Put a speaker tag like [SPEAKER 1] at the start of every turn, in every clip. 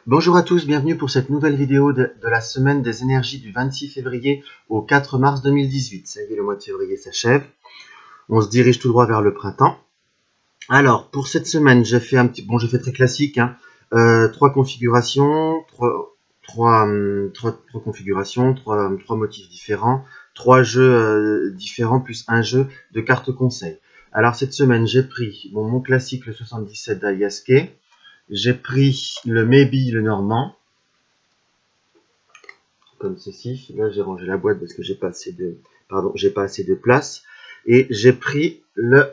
[SPEAKER 1] Bonjour à tous, bienvenue pour cette nouvelle vidéo de la semaine des énergies du 26 février au 4 mars 2018. Ça y est, le mois de février s'achève. On se dirige tout droit vers le printemps. Alors, pour cette semaine, j'ai fait j'ai fait très classique, hein. 3 configurations, 3 configurations, 3 motifs différents, 3 jeux différents, plus un jeu de cartes conseil. Alors, cette semaine, j'ai pris mon classique, le 77 d'Aliaske. J'ai pris le Maybe, le Normand, comme ceci. Là, j'ai rangé la boîte parce que j'ai pas assez de place. Et j'ai pris le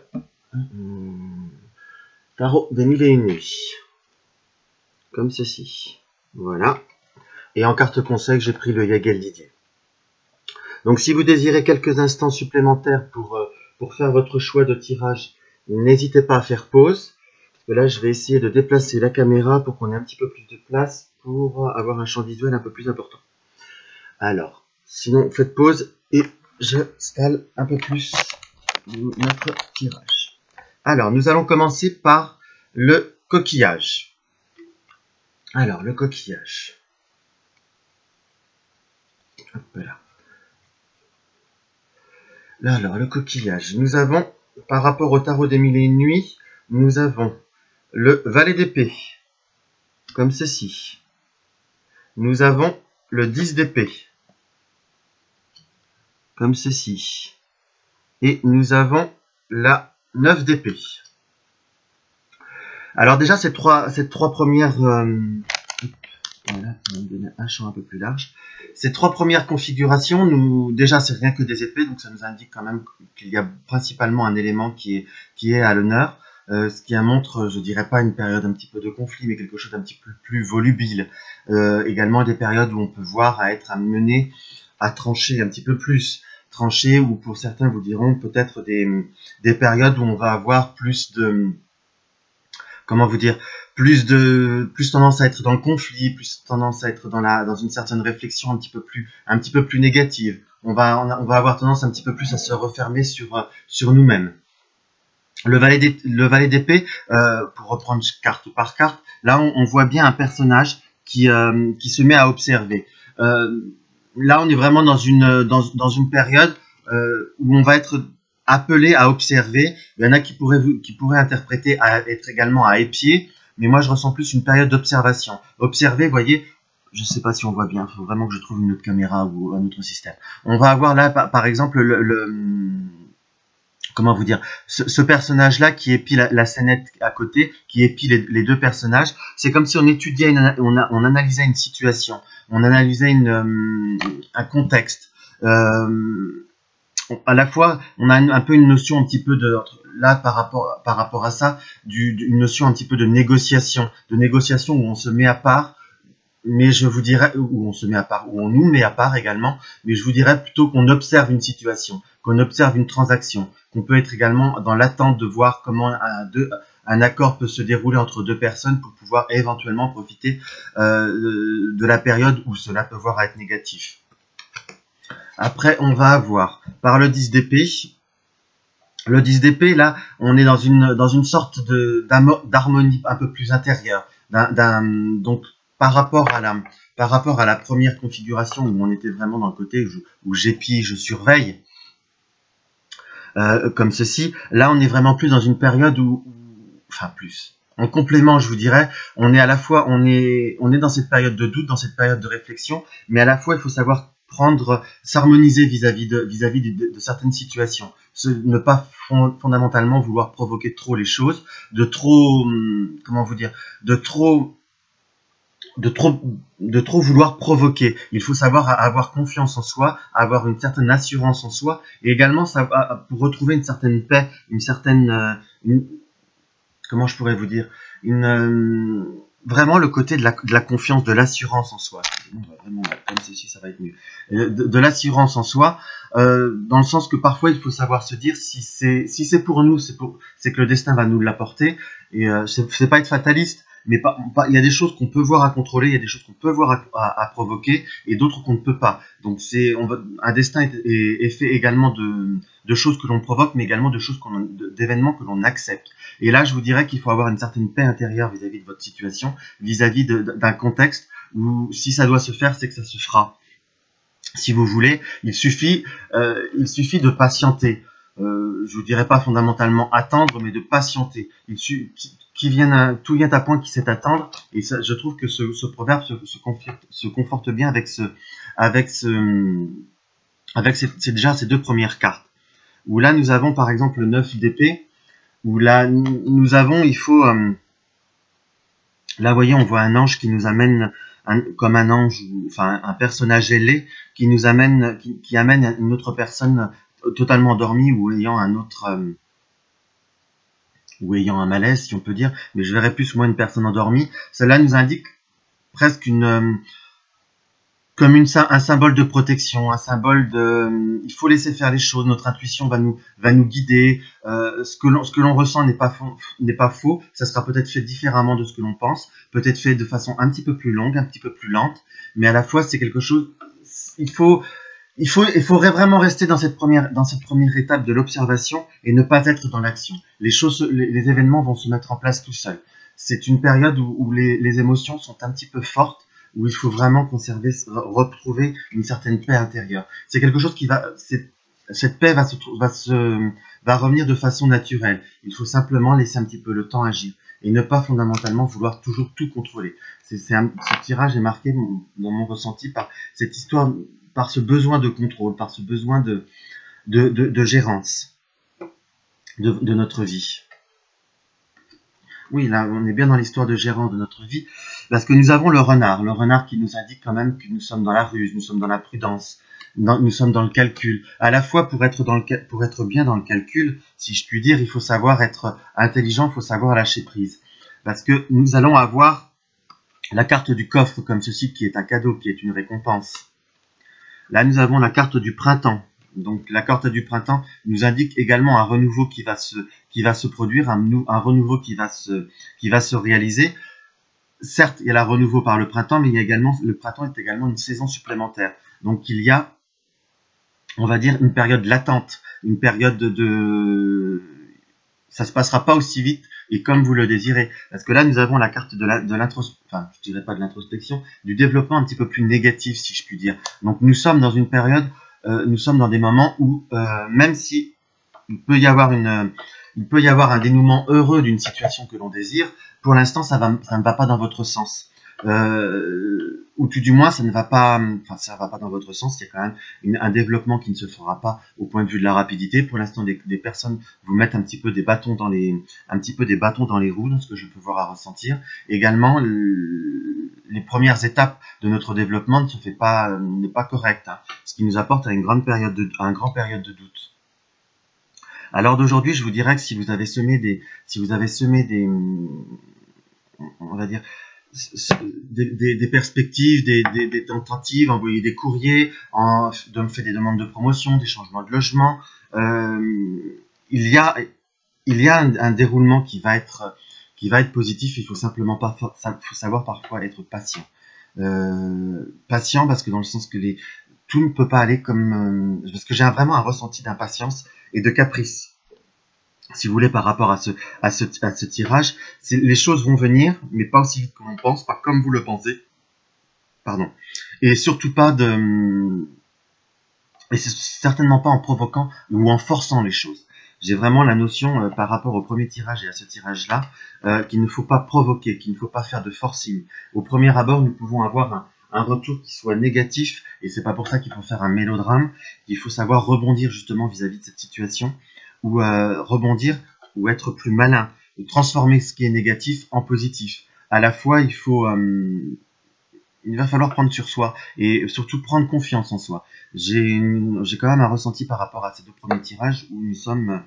[SPEAKER 1] Tarot des Mille et Une Nuits, comme ceci. Voilà. Et en carte conseil, j'ai pris le Yagel Didier. Donc, si vous désirez quelques instants supplémentaires pour faire votre choix de tirage, n'hésitez pas à faire pause. Parce que là, je vais essayer de déplacer la caméra pour qu'on ait un petit peu plus de place pour avoir un champ visuel un peu plus important. Alors, sinon, faites pause et je installe un peu plus notre tirage. Alors, nous allons commencer par le coquillage. Alors, le coquillage. Hop là. Là, alors, le coquillage. Nous avons, par rapport au tarot des Mille et Une Nuits, nous avons le valet d'épée, comme ceci. Nous avons le 10 d'épée, comme ceci. Et nous avons la 9 d'épée. Alors déjà, ces trois premières... voilà, on va me donner un champ un peu plus large. Ces 3 premières configurations, déjà, c'est rien que des épées, donc ça nous indique quand même qu'il y a principalement un élément qui est à l'honneur. Ce qui montre, je dirais pas une période un petit peu de conflit, mais quelque chose d'un petit peu plus volubile. Également des périodes où on peut voir à être amené à trancher un petit peu plus. Trancher, ou pour certains vous diront peut-être des périodes où on va avoir plus de... Comment vous dire, plus tendance à être dans le conflit, plus tendance à être dans une certaine réflexion un petit peu plus négative. On va avoir tendance un petit peu plus à se refermer sur nous-mêmes. Le valet d'épée, pour reprendre carte par carte, là on voit bien un personnage qui se met à observer. Là on est vraiment dans une période où on va être appelé à observer. Il y en a qui pourraient interpréter à être également à épier, mais moi je ressens plus une période d'observation. Observer, vous voyez, je ne sais pas si on voit bien, il faut vraiment que je trouve une autre caméra ou un autre système. On va avoir là par exemple comment vous dire, ce personnage-là qui épie la scénette à côté, qui épie les 2 personnages. C'est comme si on étudiait, on analysait une situation, on analysait un contexte. À la fois, on a un peu une notion un petit peu là par rapport à ça, une notion un petit peu de négociation où on se met à part. Mais je vous dirais, où on se met à part, où on nous met à part également, mais je vous dirais plutôt qu'on observe une situation, qu'on observe une transaction, qu'on peut être également dans l'attente de voir comment un accord peut se dérouler entre 2 personnes pour pouvoir éventuellement profiter de la période où cela peut voir à être négatif. Après, on va avoir, par le 10 d'épée, le 10 d'épée, là, on est dans une sorte d'harmonie un peu plus intérieure, donc, par rapport à la première configuration où on était vraiment dans le côté où j'épie, je surveille, comme ceci, là on est vraiment plus dans une période en complément, je vous dirais, on est à la fois, on est dans cette période de doute, dans cette période de réflexion, mais à la fois il faut savoir s'harmoniser vis-à-vis de certaines situations, ne pas fondamentalement vouloir provoquer trop les choses, de trop vouloir provoquer. Il faut savoir avoir confiance en soi, avoir une certaine assurance en soi, et également pour retrouver une certaine paix, comment je pourrais vous dire, vraiment le côté de la confiance, de l'assurance en soi. On va vraiment comme ceci, ça va être mieux. De l'assurance en soi, dans le sens que parfois il faut savoir se dire si c'est pour nous, c'est que le destin va nous l'apporter. Et c'est pas être fataliste, mais il y a des choses qu'on peut voir à contrôler, il y a des choses qu'on peut voir à provoquer, et d'autres qu'on ne peut pas. Donc un destin est fait également de choses que l'on provoque, mais également d'événements que l'on accepte. Et là, je vous dirais qu'il faut avoir une certaine paix intérieure vis-à-vis de votre situation, vis-à-vis d'un contexte où si ça doit se faire, c'est que ça se fera. Si vous voulez, il suffit de patienter. Je vous dirais pas fondamentalement attendre, mais de patienter. Tout vient à point qui sait attendre. Et ça, je trouve que ce proverbe se conforte bien avec déjà ces deux premières cartes. Où là, nous avons par exemple le 9 d'épée, où là, nous avons, là, vous voyez, on voit un ange qui nous amène, comme un ange, enfin un personnage ailé, qui nous amène, qui amène une autre personne totalement endormie ou ayant ou ayant un malaise, si on peut dire, mais je verrais plus moi une personne endormie. Cela nous indique presque comme un symbole de protection, un symbole il faut laisser faire les choses, notre intuition va nous guider, ce que l'on ressent n'est pas faux, ça sera peut-être fait différemment de ce que l'on pense, peut-être fait de façon un petit peu plus longue, un petit peu plus lente, mais à la fois c'est quelque chose, il faudrait vraiment rester dans cette première étape de l'observation et ne pas être dans l'action. Les événements vont se mettre en place tout seuls. C'est une période où les émotions sont un petit peu fortes, où il faut vraiment retrouver une certaine paix intérieure. C'est quelque chose cette paix va revenir de façon naturelle. Il faut simplement laisser un petit peu le temps agir et ne pas fondamentalement vouloir toujours tout contrôler. Ce tirage est marqué dans mon ressenti par cette histoire, par ce besoin de contrôle, par ce besoin de gérance de notre vie. Oui, là, on est bien dans l'histoire de gérance de notre vie, parce que nous avons le renard qui nous indique quand même que nous sommes dans la ruse, nous sommes dans la prudence, nous sommes dans le calcul. À la fois, pour être bien dans le calcul, si je puis dire, il faut savoir être intelligent, il faut savoir lâcher prise. Parce que nous allons avoir la carte du coffre comme ceci, qui est un cadeau, qui est une récompense. Là, nous avons la carte du printemps. Donc, la carte du printemps nous indique également un renouveau qui va se produire, un renouveau qui va se réaliser. Certes, il y a le renouveau par le printemps, mais le printemps est également une saison supplémentaire. Donc, il y a, on va dire, une période latente, une période ça se passera pas aussi vite et comme vous le désirez. Parce que là, nous avons la carte de l'introspection, enfin, je dirais pas de l'introspection, du développement un petit peu plus négatif, si je puis dire. Donc, nous sommes dans une période, nous sommes dans des moments où, même si il peut y avoir un dénouement heureux d'une situation que l'on désire, pour l'instant, ça ne va pas dans votre sens. Ou tout du moins, ça va pas dans votre sens. Il y a quand même un développement qui ne se fera pas au point de vue de la rapidité. Pour l'instant, des personnes vous mettent un petit peu des bâtons dans les roues, dans ce que je peux voir à ressentir. Également, les premières étapes de notre développement n'est pas correct, hein, ce qui nous apporte à un grand période de doute. À l'heure d'aujourd'hui, je vous dirais que si vous avez semé des, on va dire, des perspectives, des tentatives, envoyer des courriers, fait des demandes de promotion, des changements de logement, il y a un déroulement qui va être positif. Il faut simplement faut savoir parfois être patient. Patient parce que dans le sens que tout ne peut pas aller parce que j'ai vraiment un ressenti d'impatience et de caprice. Si vous voulez, par rapport à ce tirage, les choses vont venir, mais pas aussi vite que l'on pense, pas comme vous le pensez. Pardon. Et surtout pas et c'est certainement pas en provoquant ou en forçant les choses. J'ai vraiment la notion, par rapport au premier tirage et à ce tirage-là, qu'il ne faut pas provoquer, qu'il ne faut pas faire de forcing. Au premier abord, nous pouvons avoir un retour qui soit négatif, et c'est pas pour ça qu'il faut faire un mélodrame. Il faut savoir rebondir justement vis-à-vis de cette situation, ou rebondir, ou être plus malin, et transformer ce qui est négatif en positif. À la fois, il va falloir prendre sur soi, et surtout prendre confiance en soi. J'ai quand même un ressenti par rapport à ces deux premiers tirages, où nous sommes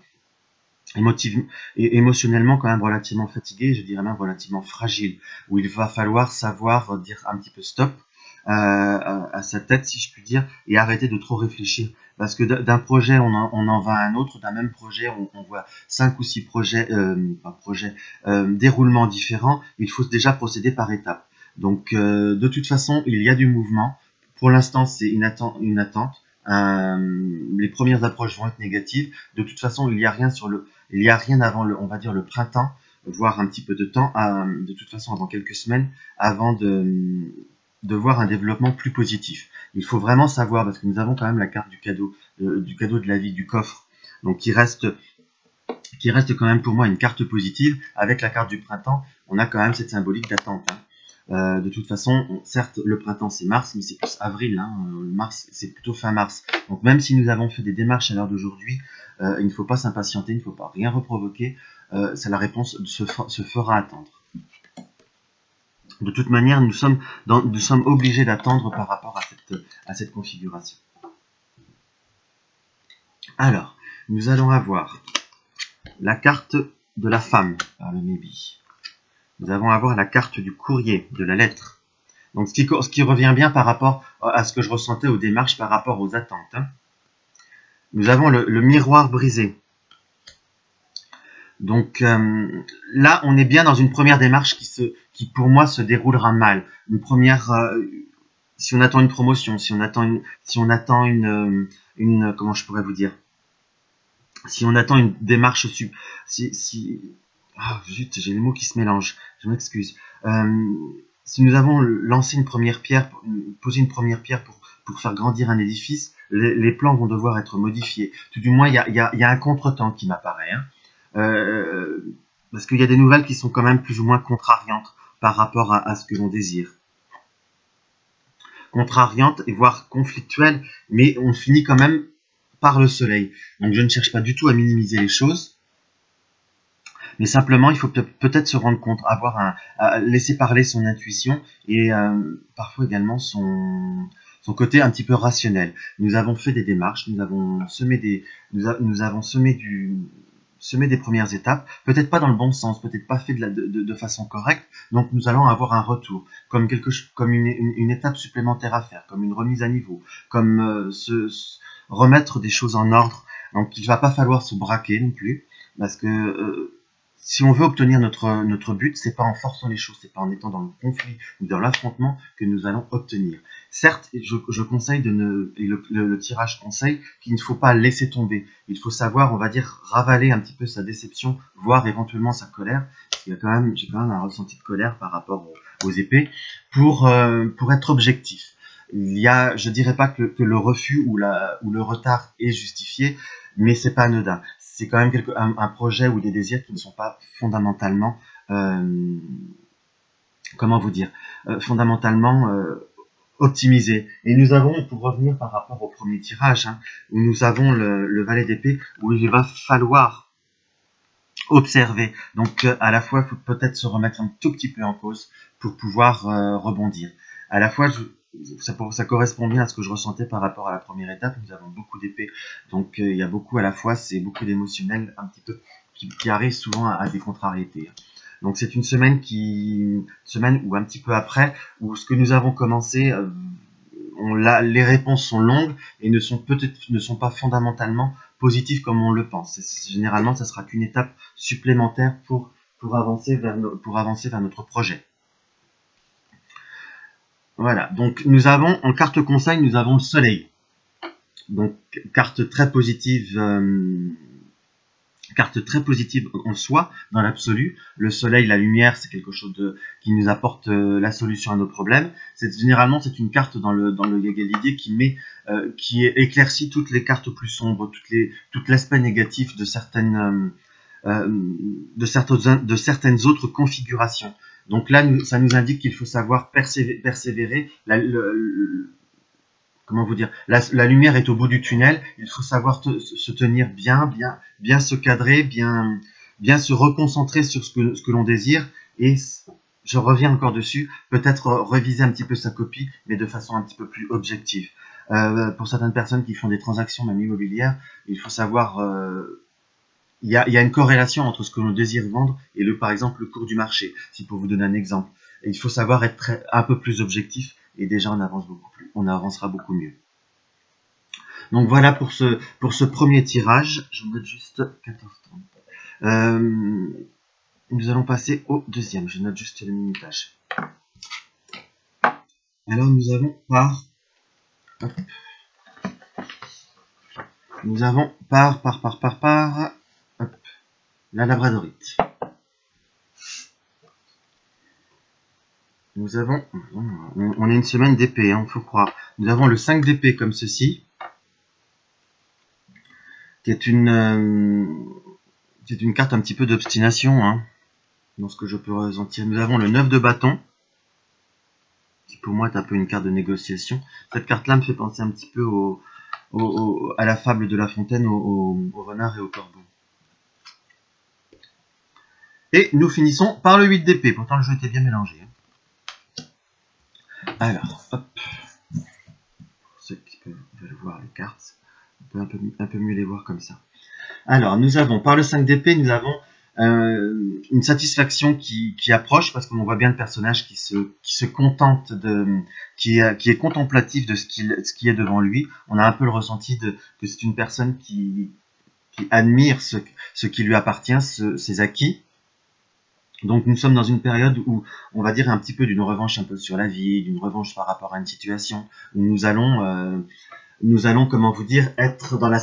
[SPEAKER 1] émotionnellement quand même relativement fatigués, je dirais même relativement fragiles, où il va falloir savoir dire un petit peu stop, à sa tête, si je puis dire, et arrêter de trop réfléchir. Parce que d'un projet, on en va à un autre, d'un même projet, on voit 5 ou 6 déroulements différents. Il faut déjà procéder par étapes. Donc, de toute façon, il y a du mouvement. Pour l'instant, c'est une attente. Les premières approches vont être négatives. De toute façon, il y a rien avant on va dire le printemps, voire un petit peu de temps, de toute façon avant quelques semaines, avant de voir un développement plus positif. Il faut vraiment savoir, parce que nous avons quand même la carte du cadeau de la vie, du coffre, donc qui reste quand même pour moi une carte positive. Avec la carte du printemps, on a quand même cette symbolique d'attente. De toute façon, certes, le printemps c'est mars, mais c'est plus avril. Mars, c'est plutôt fin mars. Donc même si nous avons fait des démarches à l'heure d'aujourd'hui, il ne faut pas s'impatienter, il ne faut pas rien reprovoquer. La réponse se fera attendre. De toute manière, nous sommes obligés d'attendre par rapport à cette configuration. Alors, nous allons avoir la carte de la femme par le Maybe. Nous allons avoir la carte du courrier, de la lettre. Donc, ce qui revient bien par rapport à ce que je ressentais aux démarches par rapport aux attentes. Nous avons le miroir brisé. Donc là, on est bien dans une première démarche qui pour moi se déroulera mal. Une première, si on attend une promotion, si on attend une comment je pourrais vous dire, si on attend une démarche zut, j'ai les mots qui se mélangent, je m'excuse. Si nous avons lancé une première pierre, posé une première pierre pour faire grandir un édifice, les plans vont devoir être modifiés. Tout du moins, il y a un contretemps qui m'apparaît. Parce qu'il y a des nouvelles qui sont quand même plus ou moins contrariantes par rapport à ce que l'on désire. Contrariantes et voire conflictuelles, mais on finit quand même par le soleil. Donc je ne cherche pas du tout à minimiser les choses, mais simplement il faut peut-être se rendre compte, à laisser parler son intuition et parfois également son côté un petit peu rationnel. Nous avons fait des démarches, nous avons semé des premières étapes, peut-être pas dans le bon sens, peut-être pas fait de façon correcte, donc nous allons avoir un retour, comme une étape supplémentaire à faire, comme une remise à niveau, comme remettre des choses en ordre. Donc il ne va pas falloir se braquer non plus, parce que si on veut obtenir notre but, c'est pas en forçant les choses, c'est pas en étant dans le conflit ou dans l'affrontement que nous allons obtenir. Certes, je conseille le tirage conseille qu'il ne faut pas laisser tomber. Il faut savoir, on va dire, ravaler un petit peu sa déception, voire éventuellement sa colère. J'ai quand même un ressenti de colère par rapport aux épées pour être objectif. Je dirais pas que le refus ou le retard est justifié, mais c'est pas anodin. C'est quand même un projet ou des désirs qui ne sont pas fondamentalement, optimisés. Et nous avons, pour revenir par rapport au premier tirage, où nous avons le valet d'épée, où il va falloir observer. Donc à la fois, il faut peut-être se remettre un tout petit peu en pause pour pouvoir rebondir. À la fois, ça correspond bien à ce que je ressentais par rapport à la première étape. Nous avons beaucoup d'épées, donc il y a beaucoup à la fois, c'est beaucoup d'émotionnel un petit peu qui arrive souvent à des contrariétés. Donc c'est une semaine où un petit peu après, où ce que nous avons commencé, les réponses sont longues et ne sont pas fondamentalement positives comme on le pense. Généralement, ça sera qu'une étape supplémentaire pour avancer vers notre projet. Voilà, donc nous avons, en carte conseil, nous avons le soleil. Donc, carte très positive en soi, dans l'absolu. Le soleil, la lumière, c'est quelque chose qui nous apporte la solution à nos problèmes. Généralement, c'est une carte dans le Yagalidé qui éclaircit toutes les cartes plus sombres, tout l'aspect négatif de certaines autres configurations. Donc là, ça nous indique qu'il faut savoir persévérer. Comment vous dire, la lumière est au bout du tunnel. Il faut savoir se tenir bien se cadrer, bien se reconcentrer sur ce que l'on désire. Et je reviens encore dessus, peut-être réviser un petit peu sa copie, mais de façon un petit peu plus objective. Pour certaines personnes qui font des transactions même immobilières, il faut savoir il y a une corrélation entre ce que l'on désire vendre et par exemple le cours du marché, si pour vous donner un exemple. Et il faut savoir être un peu plus objectif et déjà on avance beaucoup plus, on avancera beaucoup mieux. Donc voilà pour ce premier tirage. Je note juste 14h30. Nous allons passer au deuxième. Je note juste le minutage. Alors nous avons hop. Nous avons hop, la labradorite. Nous avons, on est une semaine d'épée, hein, faut croire. Nous avons le 5 d'épée comme ceci, qui est une carte un petit peu d'obstination, hein, dans ce que je peux ressentir. Nous avons le 9 de bâton, qui pour moi est un peu une carte de négociation. Cette carte-là me fait penser un petit peu à la fable de La Fontaine, au renard et au corbeau. Et nous finissons par le 8 d'épée. Pourtant le jeu était bien mélangé. Alors, hop. Pour ceux qui veulent voir les cartes, on peut un peu mieux les voir comme ça. Alors, nous avons, par le 5 d'épée, nous avons une satisfaction qui approche, parce qu'on voit bien le personnage qui se contente qui est contemplatif de ce qui est devant lui. On a un peu le ressenti que c'est une personne qui admire ce qui lui appartient, ses acquis. Donc nous sommes dans une période où on va dire un petit peu d'une revanche un peu sur la vie, d'une revanche par rapport à une situation, où nous allons, comment vous dire, être dans la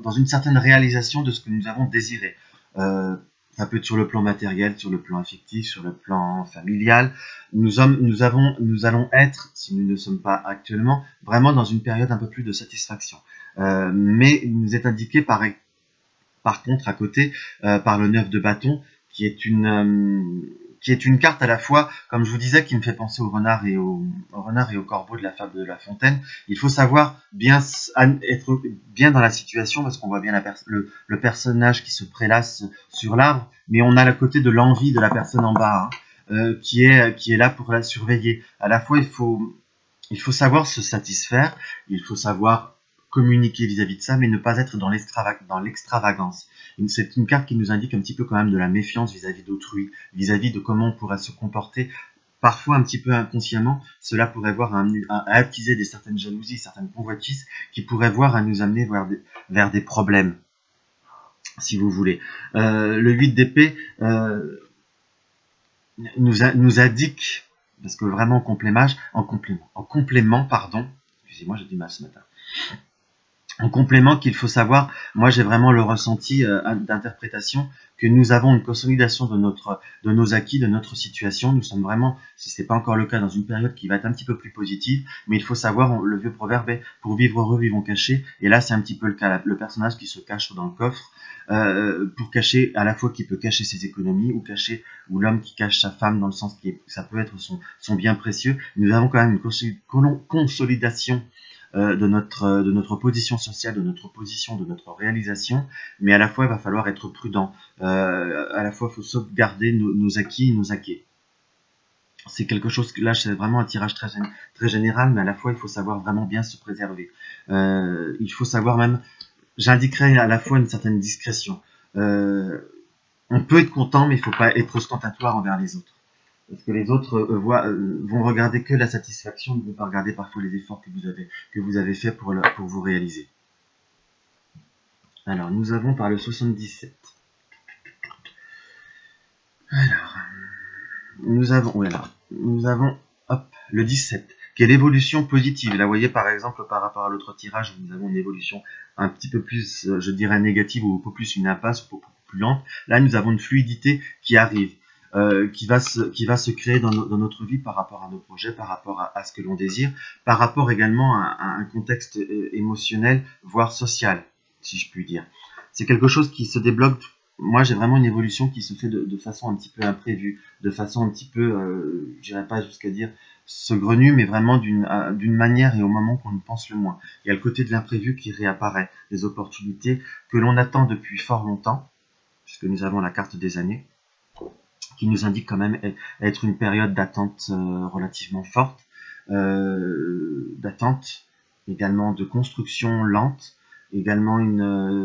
[SPEAKER 1] dans une certaine réalisation de ce que nous avons désiré. Ça peut être sur le plan matériel, sur le plan affectif, sur le plan familial. Nous allons être, si nous ne sommes pas actuellement, vraiment dans une période un peu plus de satisfaction. Mais il nous est indiqué par contre à côté, par le 9 de bâton, qui est une carte à la fois, comme je vous disais, qui me fait penser au renard et au corbeau de la fable de La Fontaine. Il faut savoir être bien dans la situation, parce qu'on voit bien le personnage qui se prélasse sur l'arbre, mais on a le côté de l'envie de la personne en bas, hein, qui est là pour la surveiller. À la fois, il faut savoir se satisfaire, il faut savoir communiquer vis-à-vis de ça, mais ne pas être dans l'extravagance. C'est une carte qui nous indique un petit peu quand même de la méfiance vis-à-vis d'autrui, vis-à-vis de comment on pourrait se comporter. Parfois, un petit peu inconsciemment, cela pourrait voir à attiser certaines jalousies, certaines convoitises, qui pourraient voir à nous amener vers des problèmes, si vous voulez. Le 8 d'épée nous indique, parce que vraiment en complément, pardon, excusez-moi, j'ai du mal ce matin. En complément qu'il faut savoir, moi j'ai vraiment le ressenti d'interprétation que nous avons une consolidation de nos acquis, de notre situation. Nous sommes vraiment, si ce n'est pas encore le cas, dans une période qui va être un petit peu plus positive, mais il faut savoir, le vieux proverbe est « pour vivre heureux, vivons cachés », et là c'est un petit peu le cas, le personnage qui se cache dans le coffre, pour cacher, à la fois qui peut cacher ses économies, ou l'homme qui cache sa femme, dans le sens ça peut être son bien précieux. Nous avons quand même une consolidation de notre position sociale, de notre position, de notre réalisation, mais à la fois il va falloir être prudent, à la fois il faut sauvegarder nos acquis et nos acquis. C'est quelque chose que là c'est vraiment un tirage très général, mais à la fois il faut savoir vraiment bien se préserver. Il faut savoir même, j'indiquerai à la fois une certaine discrétion. On peut être content, mais il ne faut pas être ostentatoire envers les autres. Parce que les autres vont regarder que la satisfaction, ne vont pas regarder parfois les efforts que vous avez fait pour vous réaliser. Alors, nous avons par le 77. Alors, nous avons hop, le 17, qui est l'évolution positive. Là, vous voyez, par exemple, par rapport à l'autre tirage, nous avons une évolution un petit peu plus, je dirais, négative, ou un peu plus une impasse, ou beaucoup plus lente. Là, nous avons une fluidité qui arrive. Qui va se créer dans notre vie par rapport à nos projets, par rapport à ce que l'on désire, par rapport également à un contexte émotionnel, voire social, si je puis dire. C'est quelque chose qui se débloque. Moi, j'ai vraiment une évolution qui se fait de façon un petit peu imprévue, de façon un petit peu, je dirais pas jusqu'à dire saugrenue, mais vraiment d'une manière et au moment qu'on y pense le moins. Il y a le côté de l'imprévu qui réapparaît, des opportunités que l'on attend depuis fort longtemps, puisque nous avons la carte des années, qui nous indique quand même être une période d'attente relativement forte, d'attente, également de construction lente, également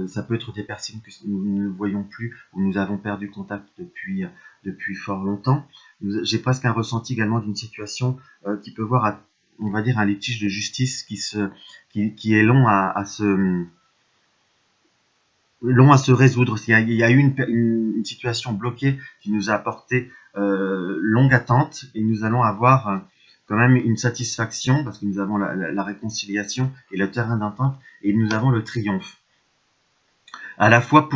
[SPEAKER 1] ça peut être des personnes que nous ne voyons plus, où nous avons perdu contact depuis depuis fort longtemps. J'ai presque un ressenti également d'une situation qui peut voir, on va dire, un litige de justice qui est long à se résoudre. Il y a eu une situation bloquée qui nous a apporté longue attente, et nous allons avoir quand même une satisfaction parce que nous avons la réconciliation et le terrain d'entente, et nous avons le triomphe. À la fois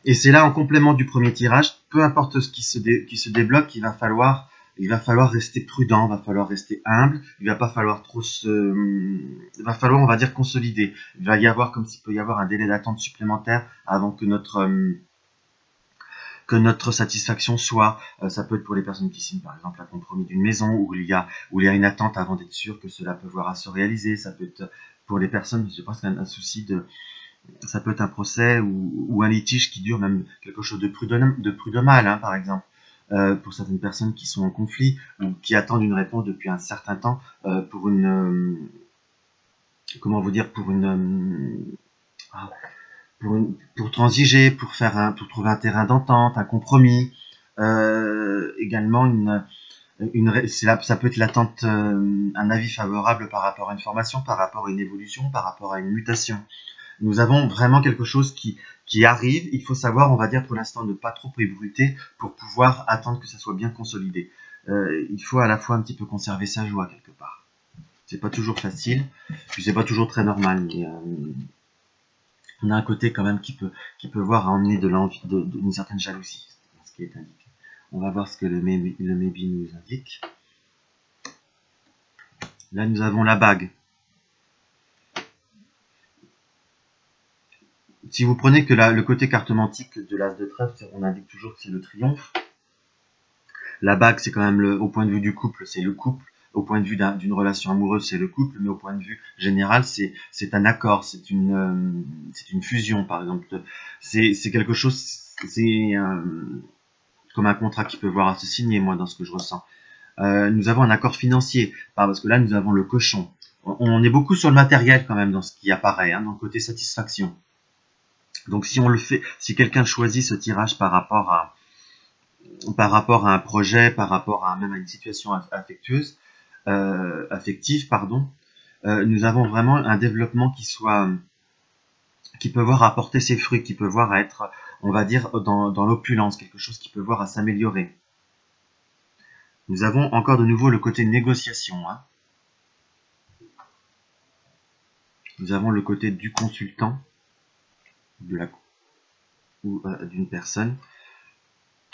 [SPEAKER 1] et c'est là en complément du premier tirage, peu importe ce qui se débloque, il va falloir rester prudent, il va falloir rester humble, il va pas falloir il va falloir, on va dire, consolider. Il va y avoir, comme s'il peut y avoir un délai d'attente supplémentaire avant que notre satisfaction soit, ça peut être pour les personnes qui signent par exemple un compromis d'une maison où il y a une attente avant d'être sûr que cela peut voir à se réaliser. Ça peut être pour les personnes, je pense qu'un souci ça peut être un procès ou un litige qui dure même quelque chose de prud'homal, hein, par exemple. Pour certaines personnes qui sont en conflit ou qui attendent une réponse depuis un certain temps pour comment vous dire, pour transiger, pour trouver un terrain d'entente, un compromis. Également ça peut être l'attente, un avis favorable par rapport à une formation, par rapport à une évolution, par rapport à une mutation. Nous avons vraiment quelque chose qui arrive. Il faut savoir, on va dire pour l'instant, ne pas trop ébruiter pour pouvoir attendre que ça soit bien consolidé. Il faut à la fois un petit peu conserver sa joie quelque part. C'est pas toujours facile, puis c'est pas toujours très normal, mais on a un côté quand même qui peut voir à emmener de l'envie, d'une certaine jalousie, ce qui est indiqué. On va voir ce que le maybe nous indique. Là, nous avons la bague. Si vous prenez que le côté cartomantique de l'as de trèfle, on indique toujours que c'est le triomphe. La bague, c'est quand même au point de vue du couple, c'est le couple. Au point de vue d'une relation amoureuse, c'est le couple, mais au point de vue général, c'est un accord, c'est une fusion, par exemple. C'est quelque chose, c'est comme un contrat qui peut voir à se signer, moi, dans ce que je ressens. Nous avons un accord financier, parce que là, nous avons le cochon. On est beaucoup sur le matériel quand même dans ce qui apparaît, hein, dans le côté satisfaction. Donc si on le fait, si quelqu'un choisit ce tirage par rapport à un projet, par rapport même à une situation affective, nous avons vraiment un développement qui peut voir apporter ses fruits, qui peut voir à être, on va dire, dans l'opulence, quelque chose qui peut voir à s'améliorer. Nous avons encore de nouveau le côté négociation, hein. Nous avons le côté du consultant, d'une personne,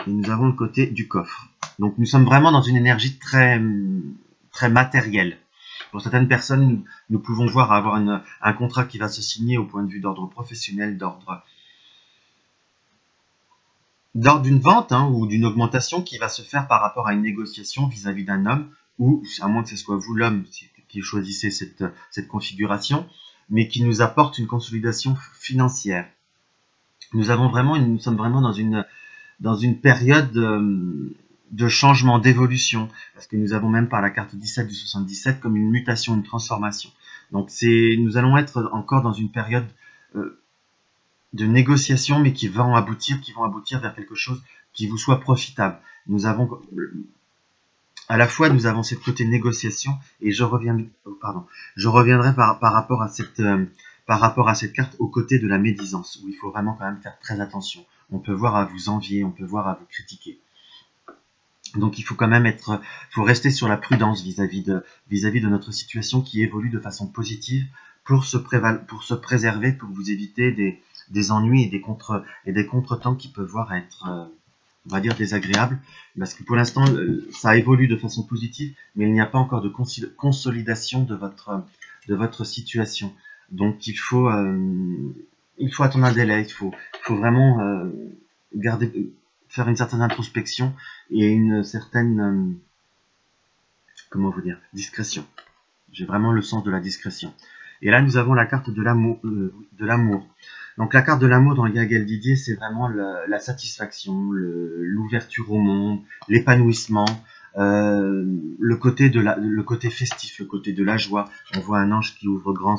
[SPEAKER 1] et nous avons le côté du coffre. Donc nous sommes vraiment dans une énergie très, très matérielle. Pour certaines personnes, nous pouvons voir avoir un contrat qui va se signer au point de vue d'ordre professionnel, d'ordre d'une vente, hein, ou d'une augmentation qui va se faire par rapport à une négociation vis-à-vis d'un homme, ou à moins que ce soit vous l'homme qui choisissez cette configuration, mais qui nous apporte une consolidation financière. Nous sommes vraiment dans une période de changement, d'évolution, parce que nous avons même par la carte 17 du 77 comme une mutation, une transformation. Donc nous allons être encore dans une période de négociation, mais qui vont aboutir vers quelque chose qui vous soit profitable. À la fois nous avons cette côté négociation, et je reviendrai par rapport à cette carte au côté de la médisance, où il faut vraiment quand même faire très attention. On peut voir à vous envier, on peut voir à vous critiquer. Donc il faut quand même faut rester sur la prudence vis-à-vis de notre situation qui évolue de façon positive pour se préserver, pour vous éviter des ennuis et des contretemps qui peuvent voir être, on va dire, désagréables. Parce que pour l'instant, ça évolue de façon positive, mais il n'y a pas encore de consolidation de votre situation. Donc il faut attendre un délai, il faut vraiment faire une certaine introspection et une certaine, comment vous dire, discrétion. J'ai vraiment le sens de la discrétion. Et là, nous avons la carte de l'amour. Donc la carte de l'amour dans Gaël Didier, c'est vraiment la satisfaction, l'ouverture au monde, l'épanouissement, le côté festif, le côté de la joie. On voit un ange qui ouvre grand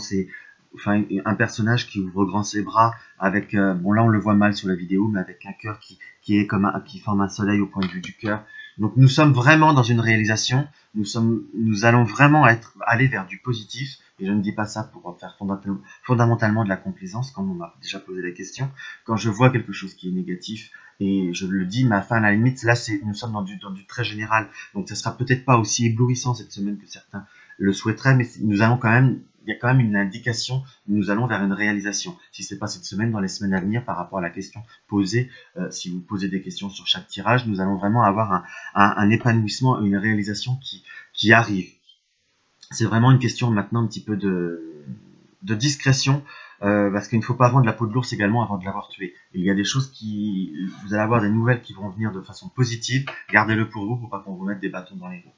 [SPEAKER 1] enfin un personnage qui ouvre grand ses bras avec, bon là on le voit mal sur la vidéo, mais avec un cœur qui est comme qui forme un soleil au point de vue du cœur. Donc nous sommes vraiment dans une réalisation, nous allons vraiment aller vers du positif, et je ne dis pas ça pour faire fondamentalement de la complaisance, comme on m'a déjà posé la question. Quand je vois quelque chose qui est négatif, et je le dis, mais enfin à la limite, là nous sommes dans du très général, donc ça sera peut-être pas aussi éblouissant cette semaine que certains le souhaiteraient, mais nous allons quand même, il y a quand même une indication, nous allons vers une réalisation. Si c'est pas cette semaine, dans les semaines à venir, par rapport à la question posée, si vous posez des questions sur chaque tirage, nous allons vraiment avoir un épanouissement, une réalisation qui arrive. C'est vraiment une question maintenant un petit peu de discrétion, parce qu'il ne faut pas vendre la peau de l'ours également avant de l'avoir tué. Il y a des choses vous allez avoir des nouvelles qui vont venir de façon positive, gardez-le pour vous, pour pas qu'on vous mette des bâtons dans les roues.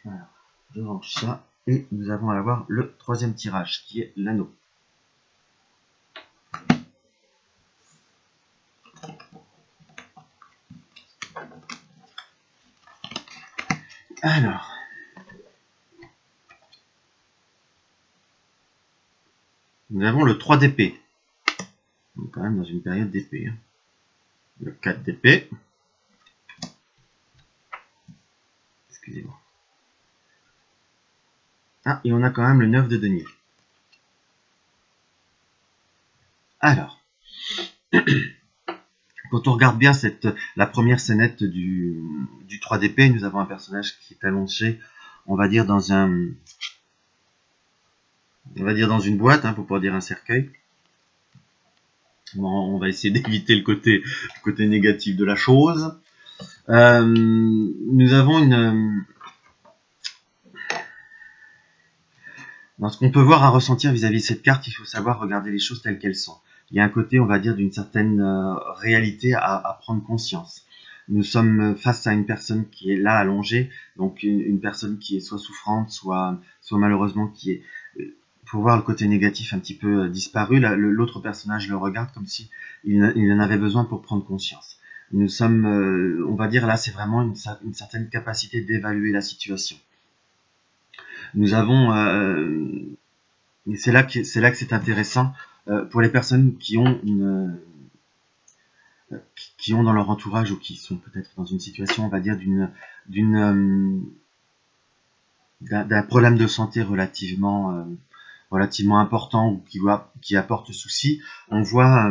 [SPEAKER 1] Voilà, je range ça, et nous allons avoir le troisième tirage, qui est l'anneau. Alors, nous avons le 3 d'épée. On est quand même dans une période d'épée. Hein. Le 4 d'épée. Excusez-moi. Ah, et on a quand même le 9 de denier. Alors, quand on regarde bien la première scénette du 3 d'épée, nous avons un personnage qui est allongé, on va dire dans une boîte, hein, pour pas dire un cercueil. Bon, on va essayer d'éviter le côté négatif de la chose. Nous avons dans ce qu'on peut voir à ressentir vis-à-vis de cette carte, il faut savoir regarder les choses telles qu'elles sont. Il y a un côté, on va dire, d'une certaine réalité à prendre conscience. Nous sommes face à une personne qui est là allongée, donc une personne qui est soit souffrante, soit malheureusement qui est, pour voir le côté négatif un petit peu disparu. L'autre personnage le regarde comme si il en avait besoin pour prendre conscience. Nous sommes, on va dire là, c'est vraiment une certaine capacité d'évaluer la situation. Nous avons, et c'est là que c'est intéressant, pour les personnes qui ont dans leur entourage, ou qui sont peut-être dans une situation, on va dire, d'un problème de santé relativement important, ou qui apporte souci. On voit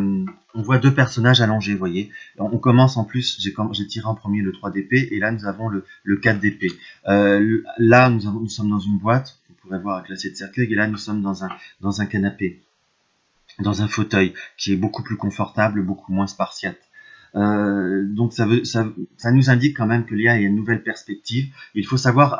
[SPEAKER 1] deux personnages allongés, vous voyez. On commence en plus, j'ai tiré en premier le 3 d'épée, et là nous avons le 4 d'épée. Là nous sommes dans une boîte, vous pourrez voir avec l'assiette de cercueil, et là nous sommes dans un canapé, dans un fauteuil qui est beaucoup plus confortable, beaucoup moins spartiate. Donc ça nous indique quand même qu'il y a une nouvelle perspective. Il faut savoir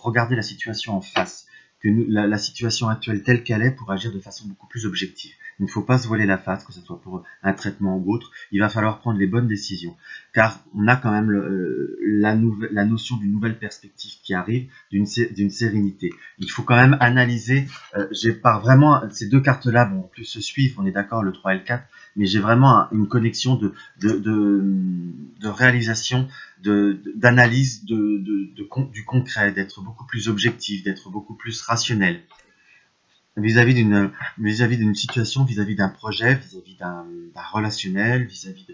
[SPEAKER 1] regarder la situation en face, que la situation actuelle telle qu'elle est, pour agir de façon beaucoup plus objective. Il ne faut pas se voiler la face, que ce soit pour un traitement ou autre. Il va falloir prendre les bonnes décisions, car on a quand même la notion d'une nouvelle perspective qui arrive, d'une sérénité. Il faut quand même analyser, vraiment ces deux cartes-là, bon, en plus se suivent, on est d'accord, le 3 et le 4, mais j'ai vraiment une connexion de réalisation, d'analyse du concret, d'être beaucoup plus objectif, d'être beaucoup plus rationnel vis-à-vis d'une situation, vis-à-vis d'un projet, vis-à-vis d'un relationnel, vis-à-vis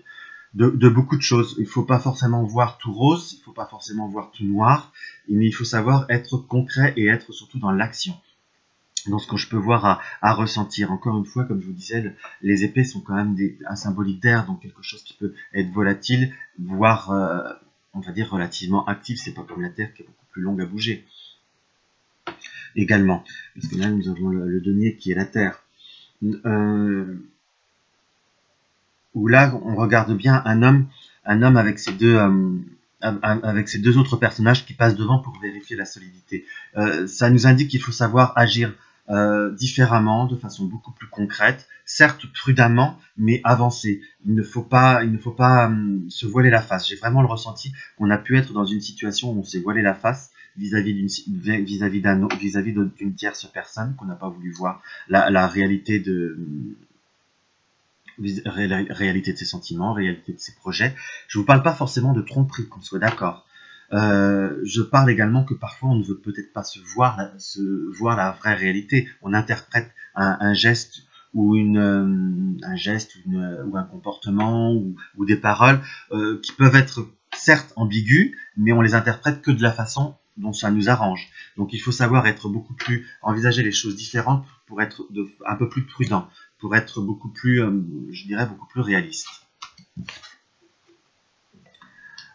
[SPEAKER 1] de beaucoup de choses. Il ne faut pas forcément voir tout rose, il ne faut pas forcément voir tout noir, mais il faut savoir être concret et être surtout dans l'action, dans ce que je peux voir à ressentir. Encore une fois, comme je vous disais, les épées sont quand même un symbolique d'air, donc quelque chose qui peut être volatile, voire, on va dire, relativement actif. C'est pas comme la Terre qui est beaucoup plus longue à bouger. Également, parce que là, nous avons le denier qui est la Terre. Où là, on regarde bien un homme avec ses deux autres personnages qui passent devant pour vérifier la solidité. Ça nous indique qu'il faut savoir agir différemment, de façon beaucoup plus concrète, certes prudemment, mais avancer. Il ne faut pas se voiler la face. J'ai vraiment le ressenti qu'on a pu être dans une situation où on s'est voilé la face vis-à-vis d'une tierce personne, qu'on n'a pas voulu voir la réalité réalité de ses sentiments, réalité de ses projets. Je vous parle pas forcément de tromperie, qu'on soit d'accord. Je parle également que parfois on ne veut peut-être pas se voir la vraie réalité. On interprète un geste ou ou un comportement ou des paroles qui peuvent être certes ambiguës, mais on les interprète que de la façon dont ça nous arrange. Donc il faut savoir envisager les choses différentes pour être un peu plus prudent, pour être beaucoup plus, je dirais, beaucoup plus réaliste.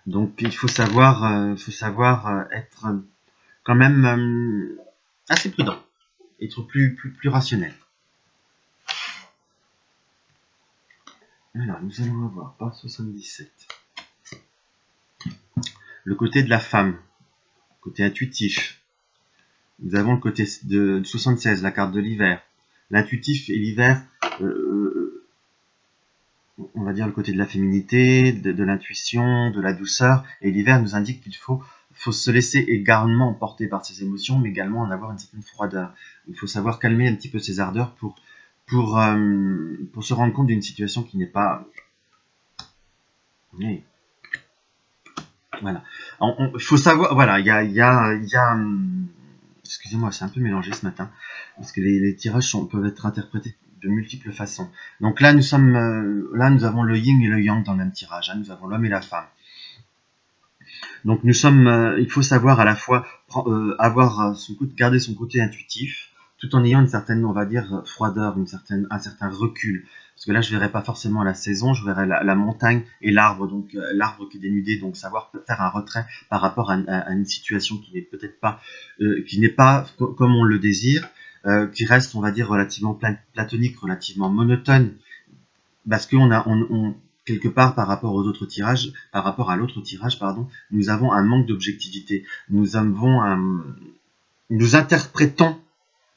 [SPEAKER 1] Donc il faut savoir être quand même assez prudent, être plus rationnel. Alors nous allons avoir par 77 le côté de la femme, côté intuitif. Nous avons le côté de 76, la carte de l'hiver. L'intuitif et l'hiver, on va dire le côté de la féminité, de l'intuition, de la douceur. Et l'hiver nous indique qu'il faut se laisser également emporter par ses émotions, mais également en avoir une certaine froideur. Il faut savoir calmer un petit peu ses ardeurs pour se rendre compte d'une situation qui n'est pas... Oui. Voilà. Il faut savoir... Voilà, il y a excusez-moi, c'est un peu mélangé ce matin, parce que les tirages peuvent être interprétés de multiples façons. Donc là, nous avons le yin et le yang dans le même tirage. Hein, nous avons l'homme et la femme. Donc il faut savoir à la fois garder son côté intuitif, tout en ayant une certaine, on va dire, froideur, un certain recul. Parce que là, je verrai pas forcément la saison, je verrai la montagne et l'arbre, donc l'arbre qui est dénudé, donc savoir faire un retrait par rapport à une situation qui n'est peut-être pas, qui n'est pas comme on le désire, qui reste, on va dire, relativement platonique, relativement monotone, parce qu'on quelque part par rapport aux autres tirages, par rapport à l'autre tirage, pardon, nous avons un manque d'objectivité. Nous interprétons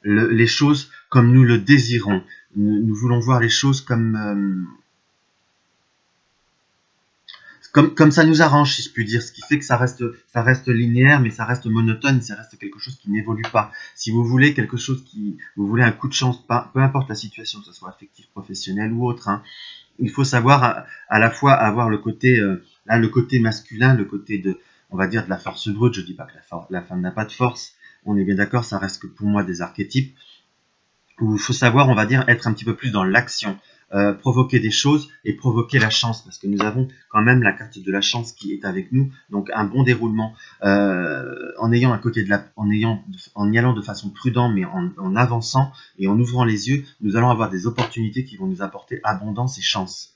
[SPEAKER 1] les choses comme nous le désirons. Nous voulons voir les choses comme ça nous arrange, si je puis dire, ce qui fait que ça reste linéaire, mais ça reste monotone, ça reste quelque chose qui n'évolue pas. Si vous voulez vous voulez un coup de chance, peu importe la situation, que ce soit affectif, professionnel ou autre, hein, il faut savoir à la fois avoir le côté masculin, le côté on va dire de la force brute. Je dis pas que la femme n'a pas de force, on est bien d'accord, ça reste que pour moi des archétypes, où il faut savoir, on va dire, être un petit peu plus dans l'action, provoquer des choses et provoquer la chance, parce que nous avons quand même la carte de la chance qui est avec nous, donc un bon déroulement, en y allant de façon prudente, mais en avançant et en ouvrant les yeux, nous allons avoir des opportunités qui vont nous apporter abondance et chance.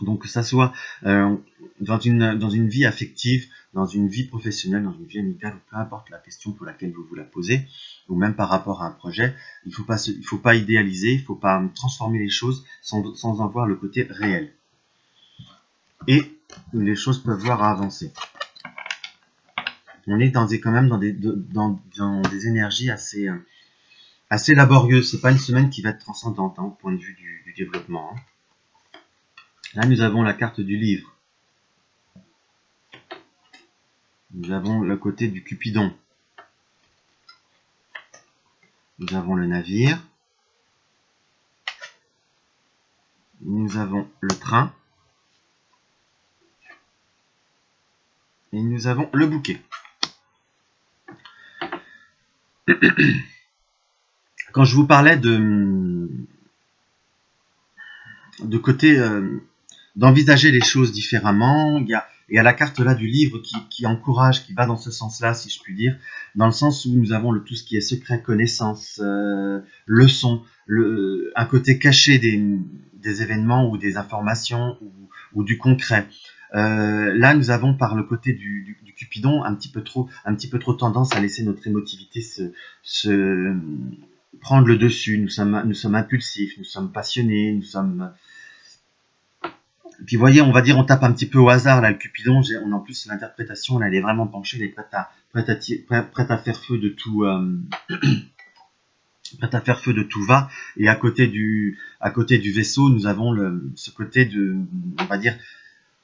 [SPEAKER 1] Donc que ça soit dans une vie affective, dans une vie professionnelle, dans une vie amicale, ou peu importe la question pour laquelle vous la posez, ou même par rapport à un projet, il faut pas idéaliser, il faut pas transformer les choses sans en voir le côté réel. Et les choses peuvent voir à avancer. On est quand même dans des énergies assez laborieuses. C'est pas une semaine qui va être transcendante, hein, au point de vue du développement. Hein. Là, nous avons la carte du livre. Nous avons le côté du Cupidon. Nous avons le navire. Nous avons le train. Et nous avons le bouquet. Quand je vous parlais de côté d'envisager les choses différemment, il y a la carte là du livre qui encourage, qui va dans ce sens-là, si je puis dire, dans le sens où nous avons tout ce qui est secret, connaissance, leçon, un côté caché des événements ou des informations ou du concret. Là, nous avons par le côté du Cupidon un petit peu trop tendance à laisser notre émotivité se prendre le dessus. Nous sommes impulsifs, nous sommes passionnés, nous sommes... Puis vous voyez, on va dire, on tape un petit peu au hasard là le Cupidon. En plus l'interprétation, là, elle est vraiment penchée, elle est prête à faire feu de tout, prête à faire feu de tout va. Et à côté du vaisseau, nous avons ce côté on va dire,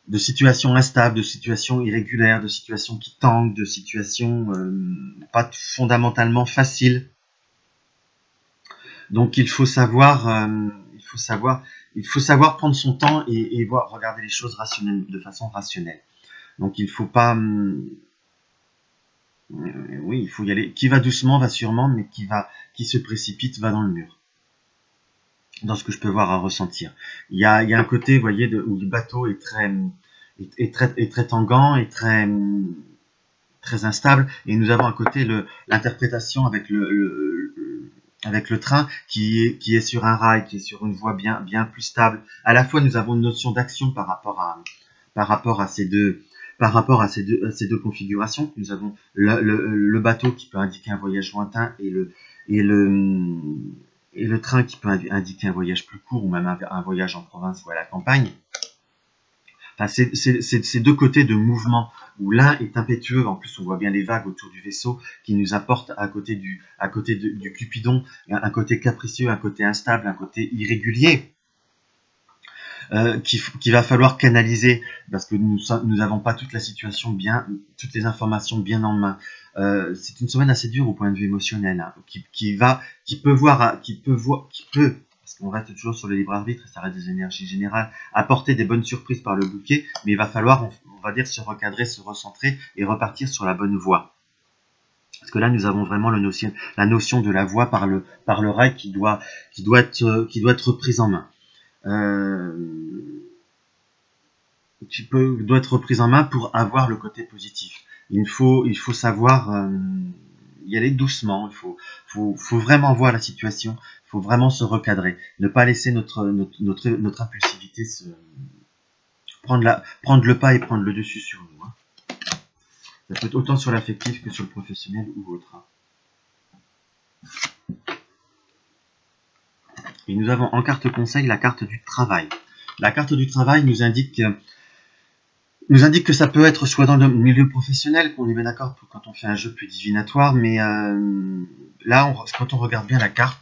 [SPEAKER 1] de situations instables, de situations irrégulières, de situations qui tanguent, de situations pas fondamentalement faciles. Donc il faut savoir prendre son temps et regarder les choses de façon rationnelle. Donc il faut pas... oui, il faut y aller. Qui va doucement va sûrement, mais qui se précipite va dans le mur. Dans ce que je peux voir à ressentir. Il y a un côté, vous voyez, où le bateau est très tanguant et très instable, et nous avons à côté l'interprétation avec avec le train qui est sur un rail, qui est sur une voie bien plus stable. À la fois, nous avons une notion d'action par rapport à ces deux configurations. Nous avons le bateau qui peut indiquer un voyage lointain et le train qui peut indiquer un voyage plus court ou même un voyage en province ou à la campagne. Enfin, c'est deux côtés de mouvement où l'un est impétueux, en plus on voit bien les vagues autour du vaisseau qui nous apportent à côté du Cupidon un côté capricieux, un côté instable, un côté irrégulier qu'il va falloir canaliser parce que nous n'avons pas toute la situation toutes les informations bien en main. C'est une semaine assez dure au point de vue émotionnel, hein, qui peut, parce qu'on reste toujours sur le libre arbitre et ça reste des énergies générales, apporter des bonnes surprises par le bouquet, mais il va falloir, on va dire, se recadrer, se recentrer et repartir sur la bonne voie. Parce que là, nous avons vraiment la notion de la voie par le rail qui doit être reprise en main. Doit être reprise en main pour avoir le côté positif. Il faut savoir y aller doucement. Il faut vraiment voir la situation. Il faut vraiment se recadrer. Ne pas laisser notre impulsivité prendre le pas et prendre le dessus sur nous. Hein. Ça peut être autant sur l'affectif que sur le professionnel ou autre. Hein. Et nous avons en carte conseil la carte du travail. La carte du travail nous indique que ça peut être soit dans le milieu professionnel, qu'on est bien d'accord quand on fait un jeu plus divinatoire, mais là, quand on regarde bien la carte,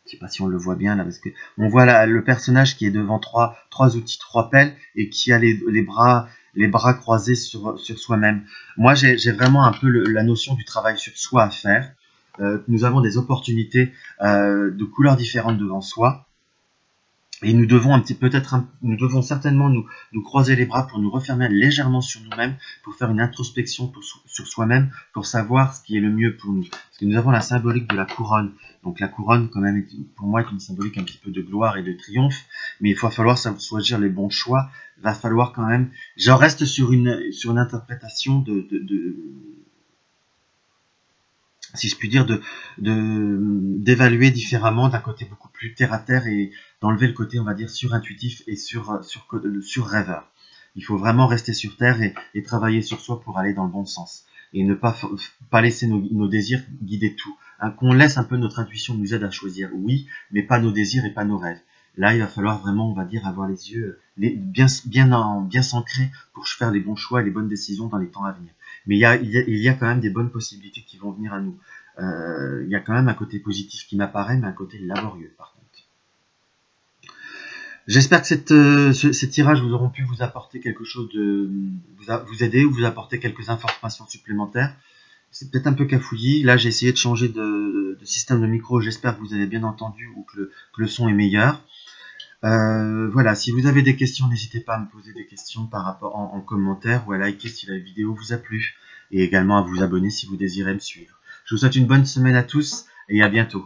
[SPEAKER 1] je sais pas si on le voit bien là, parce que on voit le personnage qui est devant trois outils, 3 pelles, et qui a les bras croisés sur soi-même. Moi, j'ai vraiment un peu la notion du travail sur soi à faire. Nous avons des opportunités de couleurs différentes devant soi. Et nous devons nous devons certainement nous croiser les bras pour nous refermer légèrement sur nous-mêmes, pour faire une introspection sur soi-même, pour savoir ce qui est le mieux pour nous. Parce que nous avons la symbolique de la couronne. Donc la couronne, quand même, pour moi, est une symbolique un petit peu de gloire et de triomphe. Mais il va falloir choisir les bons choix. Il va falloir quand même... J'en reste sur une interprétation si je puis dire, d'évaluer différemment, d'un côté beaucoup plus terre à terre et d'enlever le côté, on va dire, surintuitif et sur rêveur. Il faut vraiment rester sur terre et travailler sur soi pour aller dans le bon sens. Et ne pas laisser nos désirs guider tout. Hein, qu'on laisse un peu notre intuition nous aide à choisir, oui, mais pas nos désirs et pas nos rêves. Là, il va falloir vraiment, on va dire, avoir les yeux bien s'ancrés pour faire les bons choix et les bonnes décisions dans les temps à venir. Mais il y a quand même des bonnes possibilités qui vont venir à nous. Il y a quand même un côté positif qui m'apparaît, mais un côté laborieux, par contre. J'espère que ces tirages vous auront pu vous apporter quelque chose vous aider ou vous apporter quelques informations supplémentaires. C'est peut-être un peu cafouillis. Là, j'ai essayé de changer de système de micro. J'espère que vous avez bien entendu ou que le son est meilleur. Voilà, si vous avez des questions, n'hésitez pas à me poser des questions par rapport en commentaire ou à liker si la vidéo vous a plu et également à vous abonner si vous désirez me suivre. Je vous souhaite une bonne semaine à tous et à bientôt.